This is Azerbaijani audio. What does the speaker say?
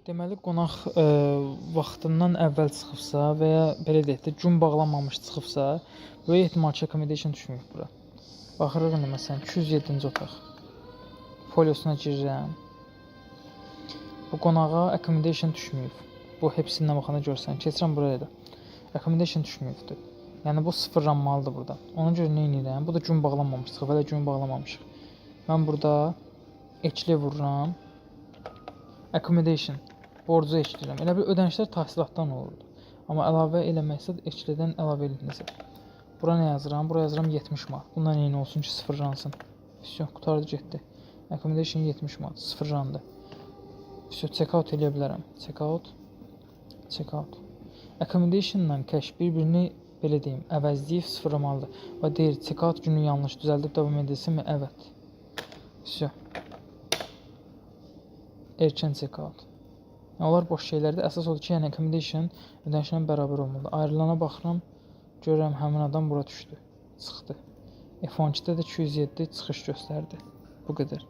Deməli, qonaq vaxtından əvvəl çıxıbsa və ya belə deyək də, gün bağlanmamış çıxıbsa, böyük ehtimal ki, accommodation düşməyib bura. Baxırıq indi məsələn 207-ci otaq. Poliosuna girirəm. Bu qonağa accommodation düşməyib. Bu hepsindən baxanda görsən. Keçirəm buraya da. Accommodation düşməyibdir. Yəni bu sıfırlanmalıdır burada. Ona görə nə edirəm? Bu da gün bağlanmamış çıxıb, hələ gün bağlamamışıq. Mən burada ekli vururam. Accommodation borcu ekləyirəm. Elə bil ödənişlər tahsilatdan olurdu. Amma əlavə eləməksə eklidən əlavə edilməsi. Bura nə yazıram? Bura yazıram 70 manat. Bundan eyni olsun ki, sıfırlansın. Vəsə, qutardı getdi. Accommodation 70 manat, sıfırlandı. Vəsə, check out eləyə bilərəm. Check out. Check out. Accommodation-la cash bir-birini belə deyim, əvəzləyib sıfırlamalıdır. Və deyir, check out günü yanlış düzəldib davam edilsin mi? Evet. Vəsə. Erkən check out. Onlar boş şeylərdir. Əsas odur ki, yəni accommodation ödənişlə bərabər olmalıdır. Ayrılana baxıram, görürəm həmin adam bura düşdü, çıxdı. F12-də də 207 çıxış göstərdi. Bu qədər.